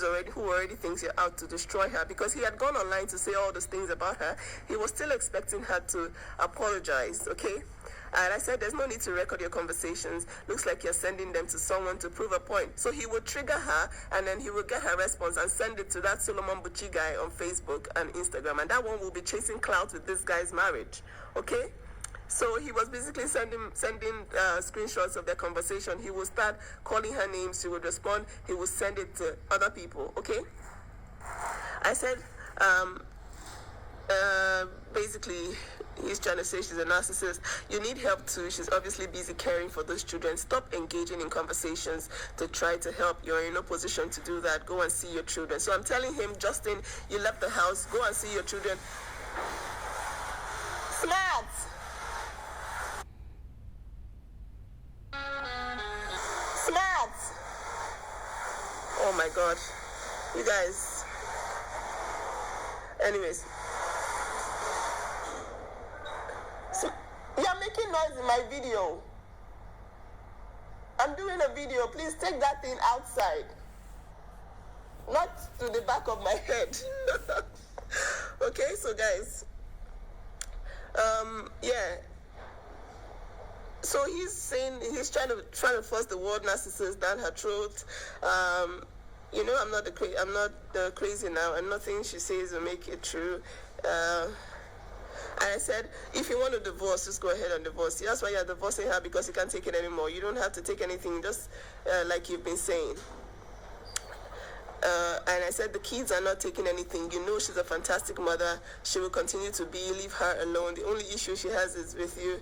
already thinks you're out to destroy her, because he had gone online to say all those things about her. He was still expecting her to apologize, okay? And I said, there's no need to record your conversations. Looks like you're sending them to someone to prove a point. So he would trigger her, and then he would get her response and send it to that Solomon Buchi guy on Facebook and Instagram. And that one will be chasing clout with this guy's marriage. Okay? So he was basically sending screenshots of their conversation. He would start calling her names. She would respond. He would send it to other people. Okay? I said, basically, he's trying to say she's a narcissist. You need help too. She's obviously busy caring for those children. Stop engaging in conversations to try to help. You're in no position to do that. Go and see your children. So I'm telling him, Justin, you left the house. Go and see your children. Smart! Smart! Oh my God. You guys. Anyways. You're making noise in my video. I'm doing a video. Please take that thing outside. Not to the back of my head. Okay, so guys. So he's saying he's trying to force the word narcissist down her throat. I'm not the crazy now, and nothing she says will make it true. And I said, if you want to divorce, just go ahead and divorce. That's why you're divorcing her, because you can't take it anymore. You don't have to take anything, just like you've been saying. And I said, the kids are not taking anything. You know she's a fantastic mother. She will continue to be. Leave her alone. The only issue she has is with you.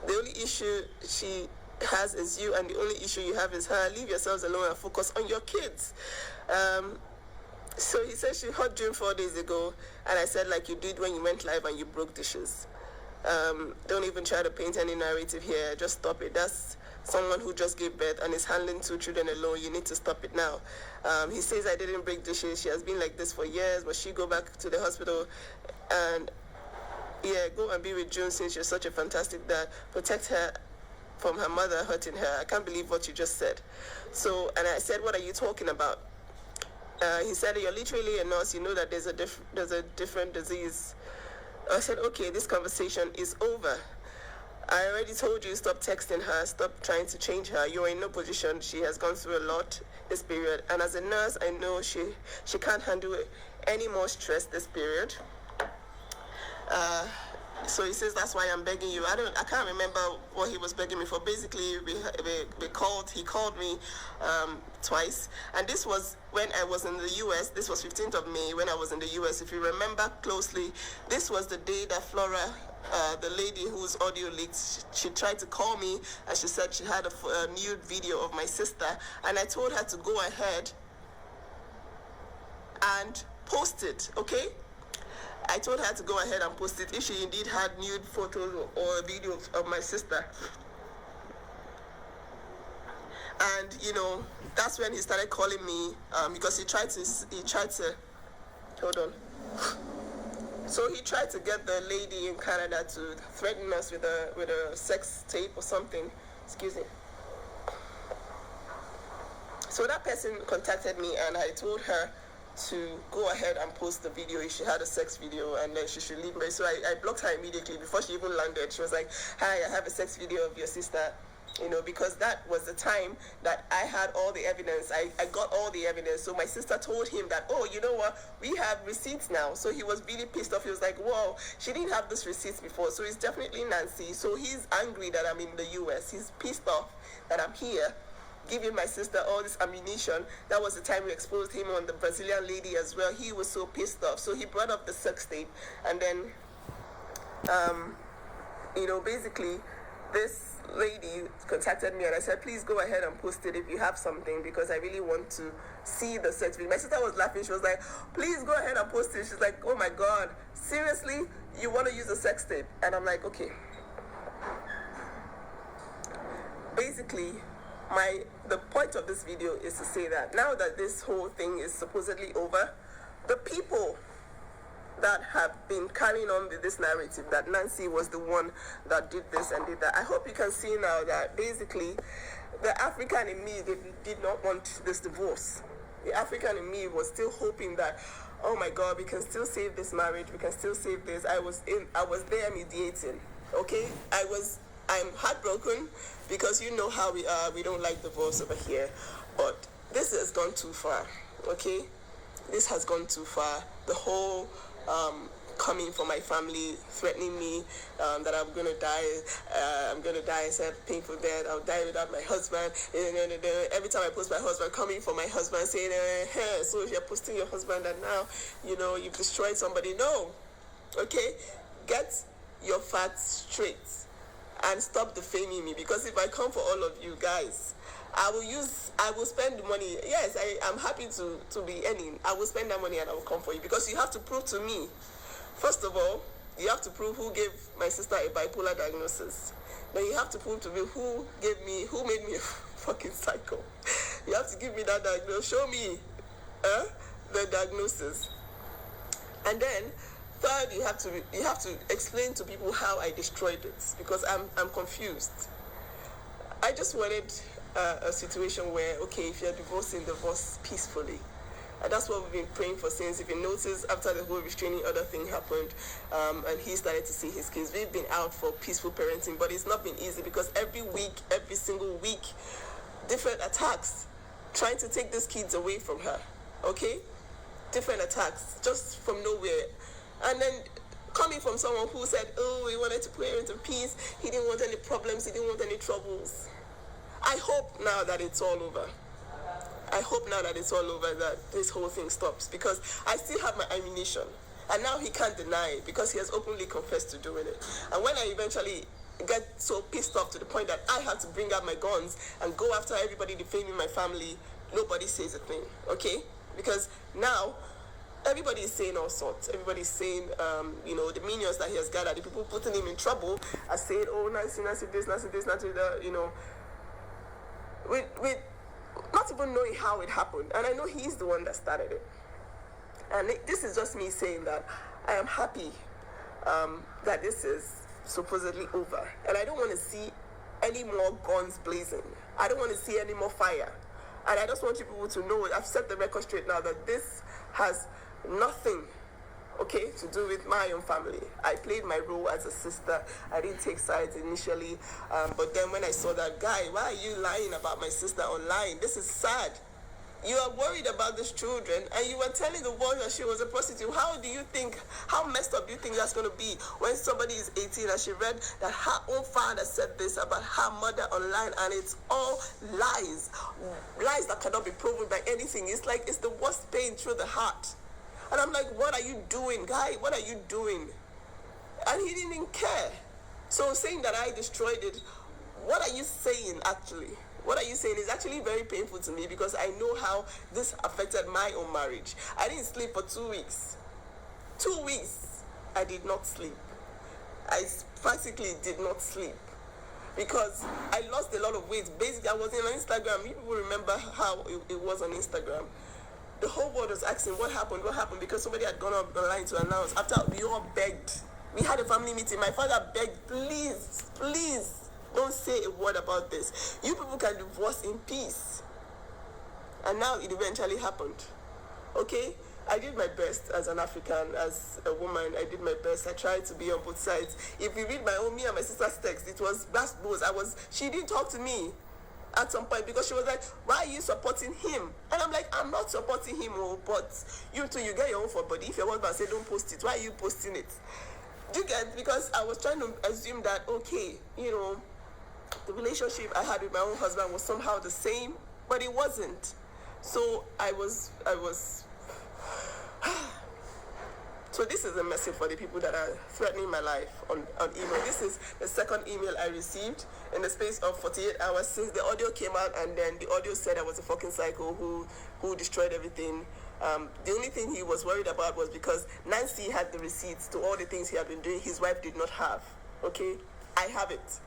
The only issue she has is you, and the only issue you have is her. Leave yourselves alone and focus on your kids. So he said she hugged June 4 days ago, and I said, like you did when you went live and you broke dishes. Don't even try to paint any narrative here. Just stop it. That's someone who just gave birth and is handling 2 children alone. You need to stop it now. He says I didn't break dishes. She has been like this for years, but she go back to the hospital and go and be with June since you're such a fantastic dad. Protect her from her mother hurting her. I can't believe what you just said. So, and I said, what are you talking about? He said, you're literally a nurse. You know that there's a different disease. I said, okay, this conversation is over. I already told you, stop texting her, stop trying to change her. You're in no position. She has gone through a lot this period. And as a nurse, I know she can't handle any more stress this period. So he says, that's why I'm begging you. I can't remember what he was begging me for. Basically, he called me twice. And this was when I was in the US. This was 15th of May when I was in the US. If you remember closely, this was the day that Flora, the lady whose audio leaked, she tried to call me and she said she had a nude video of my sister. And I told her to go ahead and post it, okay? I told her to go ahead and post it if she indeed had nude photos or a video of my sister. And that's when he started calling me because he tried to hold on. So he tried to get the lady in Canada to threaten us with a sex tape or something. Excuse me. So that person contacted me and I told her to go ahead and post the video if she had a sex video, and then she should leave me. So I blocked her immediately before she even landed. She was like, hi, I have a sex video of your sister, because that was the time that I had all the evidence. I got all the evidence. So my sister told him that, oh, you know what, we have receipts now. So he was really pissed off. He was like, whoa, she didn't have this receipts before. So it's definitely Nancy. So he's angry that I'm in the US. He's pissed off that I'm here, giving my sister all this ammunition. That was the time we exposed him on the Brazilian lady as well. He was so pissed off. So he brought up the sex tape. And then, basically, this lady contacted me and I said, please go ahead and post it if you have something, because I really want to see the sex video. My sister was laughing. She was like, please go ahead and post it. She's like, oh my God, seriously? You want to use a sex tape? And I'm like, okay. Basically, the point of this video is to say that now that this whole thing is supposedly over, the people that have been carrying on with this narrative that Nancy was the one that did this and did that, I hope you can see now that basically the African in me did not want this divorce. The African in me was still hoping that, oh my God, we can still save this marriage, we can still save this. I was there mediating, okay? I'm heartbroken because you know how we are. We don't like divorce over here. But this has gone too far, okay? This has gone too far. The whole coming for my family, threatening me that I'm going to die. I'm going to die. I said, painful death. I'll die without my husband. Every time I post my husband, coming for my husband, saying, so you're posting your husband and now, you've destroyed somebody. No, okay? Get your facts straight. And stop defaming me, because if I come for all of you guys, I will spend the money. Yes, I'm happy to be earning. I will spend that money and I will come for you, because you have to prove to me, first of all, you have to prove who gave my sister a bipolar diagnosis. Then you have to prove to me who made me a fucking psycho. You have to give me that diagnosis. Show me the diagnosis. And then third, you have to explain to people how I destroyed it, because I'm confused. I just wanted a situation where, okay, if you're divorcing, divorce peacefully. And that's what we've been praying for since. If you notice, after the whole restraining order thing happened, and he started to see his kids, we've been out for peaceful parenting, but it's not been easy, because every single week, different attacks, trying to take these kids away from her, okay? Different attacks, just from nowhere. And then coming from someone who said, oh, he wanted to pray into peace, he didn't want any problems, he didn't want any troubles. I hope now that it's all over. I hope now that it's all over that this whole thing stops, because I still have my ammunition. And now he can't deny it, because he has openly confessed to doing it. And when I eventually get so pissed off to the point that I have to bring out my guns and go after everybody defaming my family, nobody says a thing, okay? Because now everybody is saying all sorts. Everybody's saying, the minions that he has gathered, the people putting him in trouble, are saying, oh, Nancy this, Nancy that, with not even knowing how it happened. And I know he's the one that started it. And this is just me saying that I am happy that this is supposedly over. And I don't want to see any more guns blazing. I don't want to see any more fire. And I just want you people to know, I've set the record straight now, that this has nothing, okay, to do with my own family. I played my role as a sister. I didn't take sides initially, but then when I saw that guy, why are you lying about my sister online? This is sad. you are worried about these children and you were telling the world that she was a prostitute. How messed up do you think that's going to be when somebody is 18 and she read that her own father said this about her mother online, and it's all lies that cannot be proven by anything. It's like it's the worst pain through the heart. And I'm like, what are you doing, guy? What are you doing? And he didn't care. So saying that I destroyed it, what are you saying actually? What are you saying is actually very painful to me, because I know how this affected my own marriage. I didn't sleep for 2 weeks. 2 weeks, I did not sleep. I practically did not sleep because I lost a lot of weight. Basically, I was on Instagram. You people remember how it was on Instagram. The whole world was asking what happened, because somebody had gone up online to announce. After we all begged, we had a family meeting. My father begged, please, don't say a word about this. You people can divorce in peace. And now it eventually happened. Okay? I did my best as an African, as a woman. I did my best. I tried to be on both sides. If you read me and my sister's text, it was blast. She didn't talk to me at some point because she was like, why are you supporting him? And I'm like, I'm not supporting him, but you too, you get your own for body. If your husband say don't post it, why are you posting it? Do you get? Because I was trying to assume that, okay, the relationship I had with my own husband was somehow the same, but it wasn't. So I was so this is a message for the people that are threatening my life on email. This is the second email I received in the space of 48 hours since the audio came out, and then the audio said I was a fucking psycho who destroyed everything. The only thing he was worried about was because Nancy had the receipts to all the things he had been doing, his wife did not have. Okay? I have it.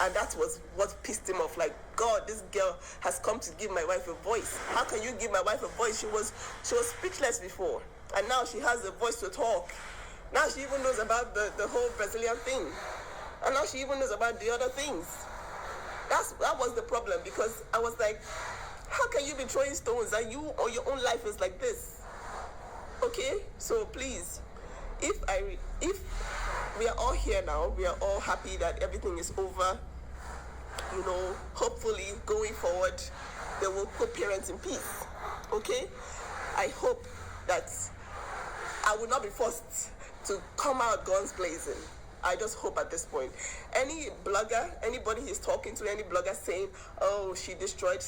And that was what pissed him off. Like, God, this girl has come to give my wife a voice. How can you give my wife a voice? She was speechless before. And now she has a voice to talk. Now she even knows about the whole Brazilian thing. And now she even knows about the other things. That was the problem, because I was like, how can you be throwing stones and you or your own life is like this? Okay? So please, if we are all here now, we are all happy that everything is over. Hopefully going forward, they will put parents in peace. Okay? I hope that I will not be forced to come out guns blazing. I just hope at this point. Any blogger, anybody he's talking to, any blogger saying, oh, she destroyed,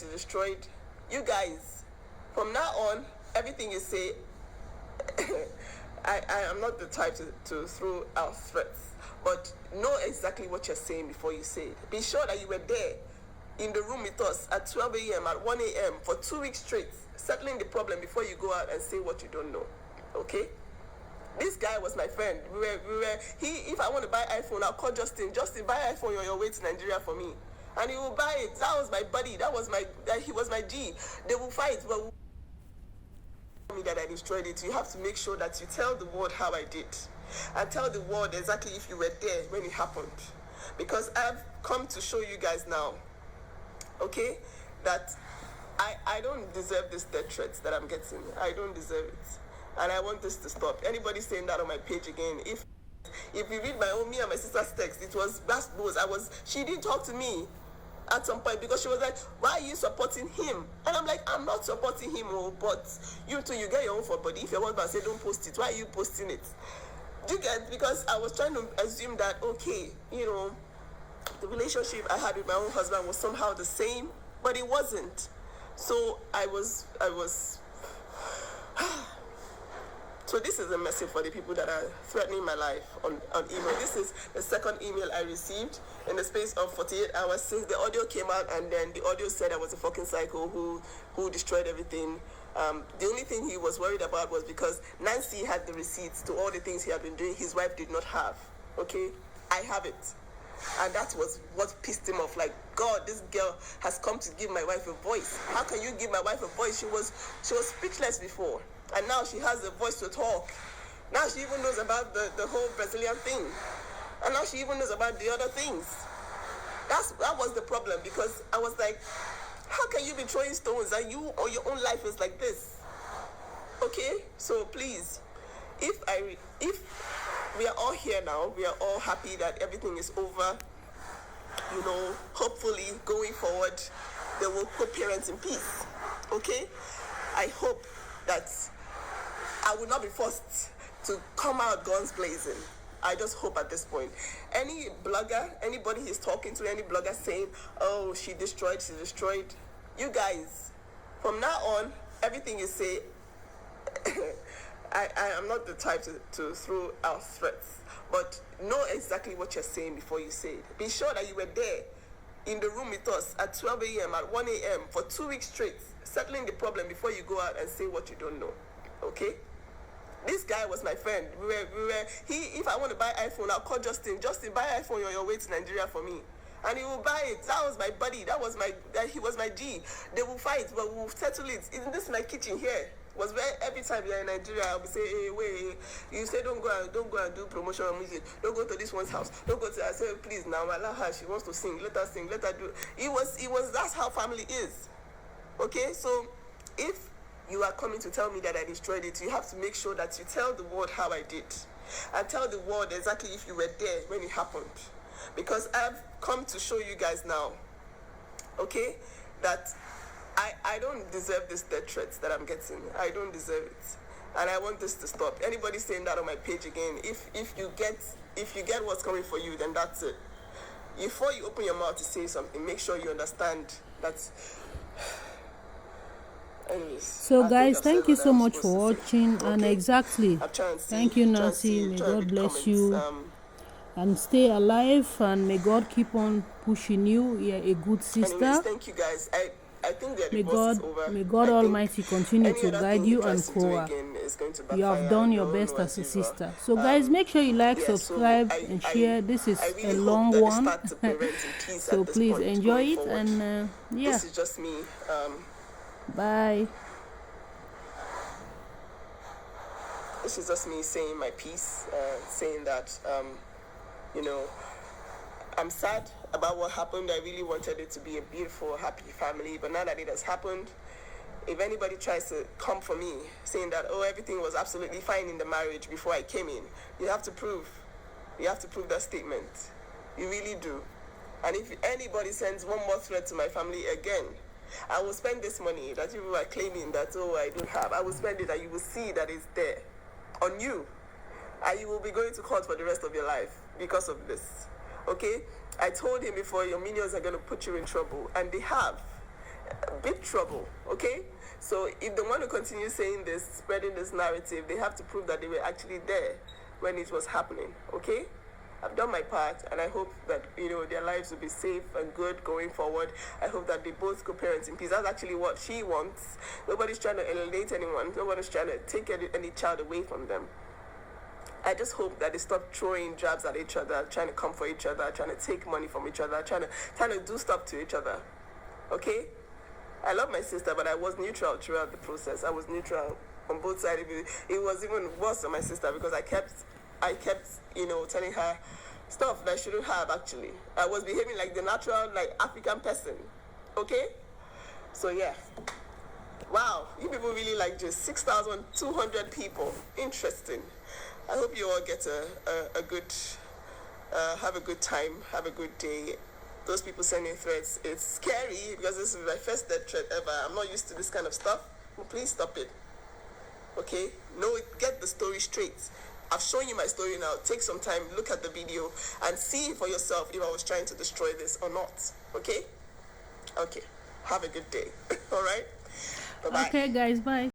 you guys, from now on, everything you say, I am not the type to throw out threats, but know exactly what you're saying before you say it. Be sure that you were there in the room with us at 12 a.m., at 1 a.m. for 2 weeks straight, settling the problem before you go out and say what you don't know. Okay? This guy was my friend. If I want to buy iPhone, I'll call Justin. Justin, buy iPhone on your way to Nigeria for me. And he will buy it. That was my buddy. He was my G. They will fight, but me that I destroyed it. You have to make sure that you tell the world how I did. And tell the world exactly if you were there when it happened. Because I've come to show you guys now, okay, that I don't deserve this death threats that I'm getting. I don't deserve it. And I want this to stop. Anybody saying that on my page again, if you read me and my sister's text, it was blast. She didn't talk to me at some point because she was like, why are you supporting him? And I'm like, I'm not supporting him, but you too, you get your own for body. If your husband say don't post it, why are you posting it? Do you get? Because I was trying to assume that, okay, the relationship I had with my own husband was somehow the same, but it wasn't. So I was So this is a message for the people that are threatening my life on email. This is the second email I received in the space of 48 hours since the audio came out, and then the audio said I was a fucking psycho who destroyed everything. The only thing he was worried about was because Nancy had the receipts to all the things he had been doing, his wife did not have. Okay? I have it. And that was what pissed him off. Like, God, this girl has come to give my wife a voice. How can you give my wife a voice? She was speechless before. And now she has a voice to talk. Now she even knows about the whole Brazilian thing. And now she even knows about the other things. That was the problem, because I was like, how can you be throwing stones and you or your own life is like this? Okay? So please, if we are all here now, we are all happy that everything is over. Hopefully going forward, they will put parents in peace. Okay? I hope that I will not be forced to come out guns blazing. I just hope at this point. Any blogger, anybody he's talking to, any blogger saying, oh, she destroyed, you guys, from now on, everything you say, I am not the type to throw out threats, but know exactly what you're saying before you say it. Be sure that you were there in the room with us at 12 a.m., at 1 a.m. for 2 weeks straight, settling the problem before you go out and say what you don't know, okay? This guy was my friend. If I want to buy iPhone, I'll call Justin. Justin, buy iPhone on your way to Nigeria for me. And he will buy it. That was my buddy. He was my G. They will fight, but we'll settle it. This is my kitchen here. Was where every time you're in Nigeria, I'll be saying, hey, wait, you say don't go and do promotion of music. Don't go to this one's house. Don't go to, I say, please, now allow her. She wants to sing. Let her sing. Let her do it. That's how family is. Okay? So, if you are coming to tell me that I destroyed it, you have to make sure that you tell the world how I did. And tell the world exactly if you were there when it happened. Because I've come to show you guys now, okay, that I don't deserve this death threats that I'm getting. I don't deserve it. And I want this to stop. Anybody saying that on my page again, if you get what's coming for you, then that's it. Before you open your mouth to say something, make sure you understand that. Anyways, so guys, thank you so much for watching. Okay? And exactly, thank you, Nancy. May God bless you and stay alive, and may God keep on pushing you. You're a good sister. Anyways, thank you guys. I think that may God Almighty continue to guide you and Koa. You have done your best as a sister. So guys, make sure you like, subscribe, and share. This is a long one, so please enjoy it. And yeah, this is just me. Bye. This is just me saying my piece, saying that, I'm sad about what happened. I really wanted it to be a beautiful, happy family, but now that it has happened, if anybody tries to come for me, saying that, oh, everything was absolutely fine in the marriage before I came in, you have to prove that statement. You really do. And if anybody sends one more threat to my family again, I will spend this money that you are claiming that, oh, I don't have. I will spend it and you will see that it's there on you. And you will be going to court for the rest of your life because of this. Okay? I told him before, your minions are going to put you in trouble. And they have. Big trouble. Okay? So if they want to continue saying this, spreading this narrative, they have to prove that they were actually there when it was happening. Okay? I've done my part, and I hope that, their lives will be safe and good going forward. I hope that they both co-parent in peace. That's actually what she wants. Nobody's trying to alienate anyone. Nobody's trying to take any child away from them. I just hope that they stop throwing jabs at each other, trying to come for each other, trying to take money from each other, trying to do stuff to each other. Okay? I love my sister, but I was neutral throughout the process. I was neutral on both sides. It was even worse on my sister because I kept telling her stuff that I shouldn't have, actually. I was behaving like the natural, African person. Okay? So, yeah. Wow. You people really like just 6,200 people. Interesting. I hope you all get have a good time, have a good day. Those people sending threats, it's scary because this is my first death threat ever. I'm not used to this kind of stuff. Please stop it. Okay? Get the story straight. I've shown you my story now. Take some time, look at the video, and see for yourself if I was trying to destroy this or not. Okay? Okay. Have a good day. All right? Bye-bye. Okay, guys. Bye.